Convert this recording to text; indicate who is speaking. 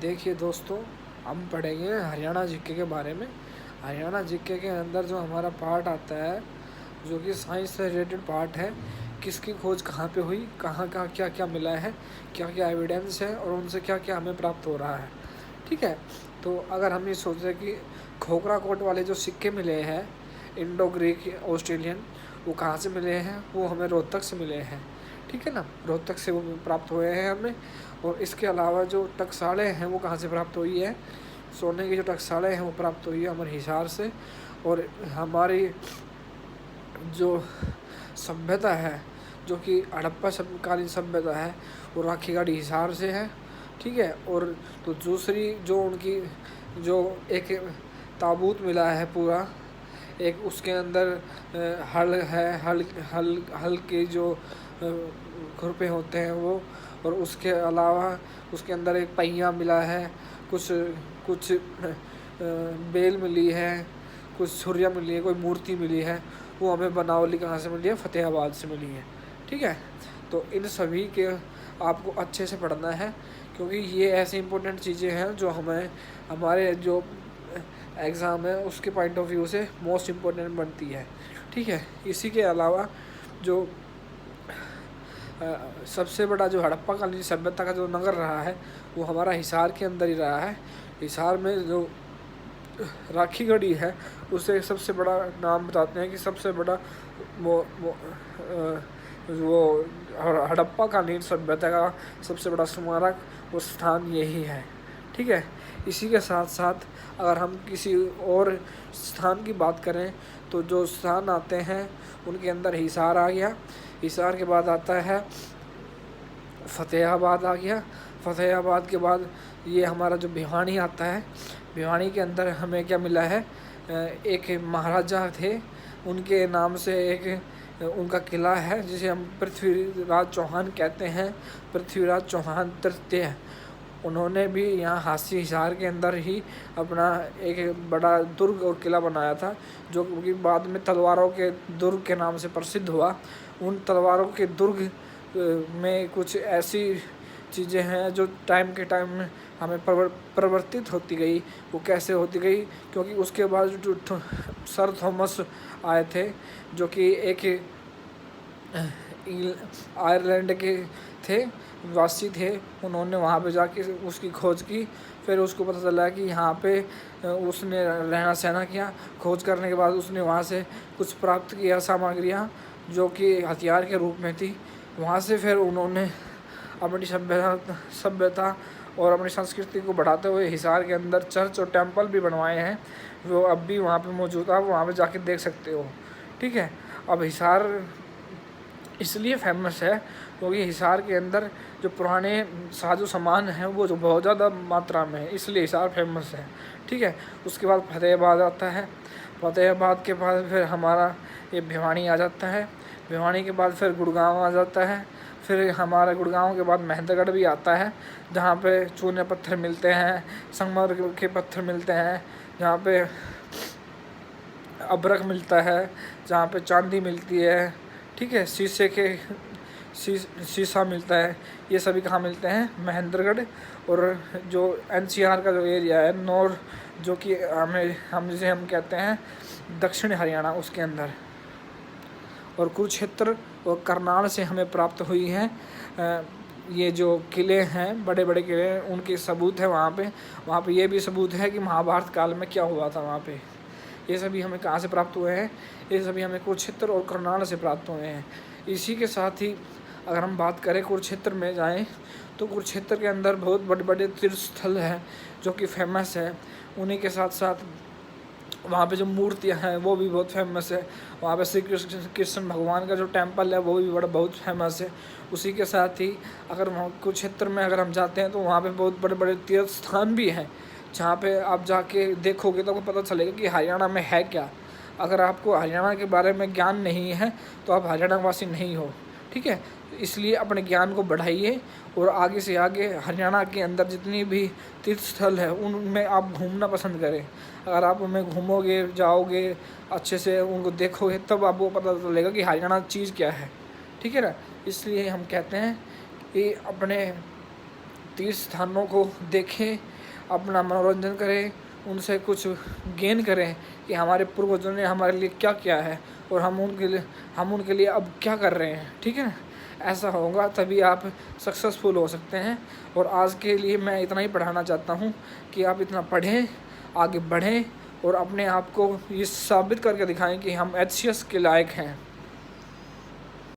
Speaker 1: देखिए दोस्तों, हम पढ़ेंगे हरियाणा जीके के बारे में। हरियाणा जीके के अंदर जो हमारा पार्ट आता है, जो कि साइंस से रिलेटेड पार्ट है, किसकी खोज कहाँ पे हुई, कहाँ कहाँ क्या क्या मिला है, क्या क्या एविडेंस है और उनसे क्या क्या हमें प्राप्त हो रहा है। ठीक है। तो अगर हम ये सोचें कि खोखरा कोट वाले जो सिक्के मिले हैं, इंडो ग्रीक ऑस्ट्रेलियन, वो कहाँ से मिले हैं? वो हमें रोहतक से मिले हैं। ठीक है ना, रोहतक से वो प्राप्त हुए हैं हमें। और इसके अलावा जो टकसालें हैं वो कहाँ से प्राप्त हुई है? सोने की जो टकसालें हैं वो प्राप्त हुई है हमारे हिसार से। और हमारी जो सभ्यता है, जो कि हड़प्पा कालीन सभ्यता है, वो राखीगढ़ी हिसार से है। ठीक है। और तो दूसरी जो उनकी जो एक ताबूत मिला है पूरा, एक उसके अंदर हल है, हल हल हल के जो खुरपे होते हैं वो। और उसके अलावा उसके अंदर एक पहिया मिला है, कुछ कुछ बेल मिली है, कुछ छुरियाँ मिली है, कोई मूर्ति मिली है। वो हमें बनावली कहाँ से मिली है? फतेहाबाद से मिली है। ठीक है। तो इन सभी के आपको अच्छे से पढ़ना है, क्योंकि ये ऐसी इंपॉर्टेंट चीज़ें हैं जो हमें हमारे जो एग्ज़ाम है उसके पॉइंट ऑफ व्यू से मोस्ट इम्पोर्टेंट बनती है। ठीक है। इसी के अलावा जो सबसे बड़ा जो हड़प्पा कालीन सभ्यता का जो नगर रहा है, वो हमारा हिसार के अंदर ही रहा है। हिसार में जो राखीगढ़ी है, उसे सबसे बड़ा नाम बताते हैं कि सबसे बड़ा वो हड़प्पा कालीन सभ्यता का सबसे बड़ा स्मारक और स्थान यही है। ठीक है। इसी के साथ साथ अगर हम किसी और स्थान की बात करें, तो जो स्थान आते हैं उनके अंदर हिसार आ गया। हिसार के बाद आता है फतेहाबाद आ गया। फतेहाबाद के बाद ये हमारा जो भिवानी आता है। भिवानी के अंदर हमें क्या मिला है? एक महाराजा थे, उनके नाम से एक उनका किला है, जिसे हम पृथ्वीराज चौहान कहते हैं। पृथ्वीराज चौहान तृतीय, उन्होंने भी यहाँ हासी हिसार के अंदर ही अपना एक बड़ा दुर्ग और किला बनाया था, जो कि बाद में तलवारों के दुर्ग के नाम से प्रसिद्ध हुआ। उन तलवारों के दुर्ग में कुछ ऐसी चीज़ें हैं जो टाइम के टाइम में हमें परिवर्तित होती गई। वो कैसे होती गई? क्योंकि उसके बाद जो सर थॉमस आए थे, जो कि एक आयरलैंड के थे, वासी थे। उन्होंने वहाँ पे जाके उसकी खोज की। फिर उसको पता चला कि यहाँ पे उसने रहना सहना किया। खोज करने के बाद उसने वहाँ से कुछ प्राप्त किया सामग्रियाँ, जो कि हथियार के रूप में थी। वहाँ से फिर उन्होंने अपनी सभ्यता और अपनी संस्कृति को बढ़ाते हुए हिसार के अंदर चर्च और टेम्पल भी बनवाए हैं। वो अब भी वहाँ पे मौजूद है, वहाँ पे जाके देख सकते हो। ठीक है। अब हिसार इसलिए फेमस है क्योंकि हिसार के अंदर जो पुराने साजो सामान हैं वो जो बहुत ज़्यादा मात्रा में है, इसलिए हिसार फेमस है। ठीक है। उसके बाद फतेहाबाद आता है। फतेहाबाद के बाद फिर हमारा ये भिवानी आ जाता है। भिवानी के बाद फिर गुड़गांव आ जाता है। फिर हमारा गुड़गांव के बाद महेंद्रगढ़ भी आता है, जहाँ पे चूने पत्थर मिलते हैं, संगमरमर के पत्थर मिलते हैं, जहाँ पे अभ्रक मिलता है, जहाँ पे चांदी मिलती है। ठीक है। शीशे के शीशा मिलता है। ये सभी कहाँ मिलते हैं? महेंद्रगढ़ और जो एनसीआर का जो एरिया है नॉर्थ, जो कि हम जिसे हम कहते हैं दक्षिण हरियाणा, उसके अंदर। और कुरुक्षेत्र और करनाल से हमें प्राप्त हुई हैं ये जो किले हैं, बड़े बड़े किले हैं, उनके सबूत है वहाँ पे ये भी सबूत है कि महाभारत काल में क्या हुआ था वहाँ पे। ये सभी हमें कहाँ से प्राप्त हुए हैं? ये सभी हमें कुरुक्षेत्र और करनाल से प्राप्त हुए हैं। इसी के साथ ही अगर हम बात करें कुरुक्षेत्र में जाएं, तो कुरुक्षेत्र के अंदर बहुत बड़े बड़े तीर्थ स्थल हैं जो कि फेमस है। उन्हीं के साथ साथ वहाँ पे जो मूर्तियाँ हैं वो भी बहुत फेमस है। वहाँ पे श्री कृष्ण भगवान का जो टेम्पल है वो भी बहुत फेमस है। उसी के साथ ही अगर वहाँ कुरुक्षेत्र में अगर हम जाते हैं तो वहाँ पे बहुत बड़े बड़े तीर्थ स्थान भी हैं, जहाँ पे आप जाके देखोगे तो आपको पता चलेगा कि हरियाणा में है क्या। अगर आपको हरियाणा के बारे में ज्ञान नहीं है तो आप हरियाणा वासी नहीं हो। ठीक है। इसलिए अपने ज्ञान को बढ़ाइए और आगे से आगे हरियाणा के अंदर जितनी भी तीर्थ स्थल है उनमें आप घूमना पसंद करें। अगर आप उनमें घूमोगे, जाओगे, अच्छे से उनको देखोगे, तब आपको पता चलेगा कि हरियाणा चीज़ क्या है। ठीक है ना। इसलिए हम कहते हैं कि अपने तीर्थ स्थानों को देखें, अपना मनोरंजन करें, उनसे कुछ गेन करें कि हमारे पूर्वजों ने हमारे लिए क्या किया है और हम उनके लिए अब क्या कर रहे हैं। ठीक है ना, ऐसा होगा तभी आप सक्सेसफुल हो सकते हैं। और आज के लिए मैं इतना ही पढ़ाना चाहता हूँ कि आप इतना पढ़ें, आगे बढ़ें और अपने आप को ये साबित करके दिखाएं कि हम एचसीएस के लायक हैं।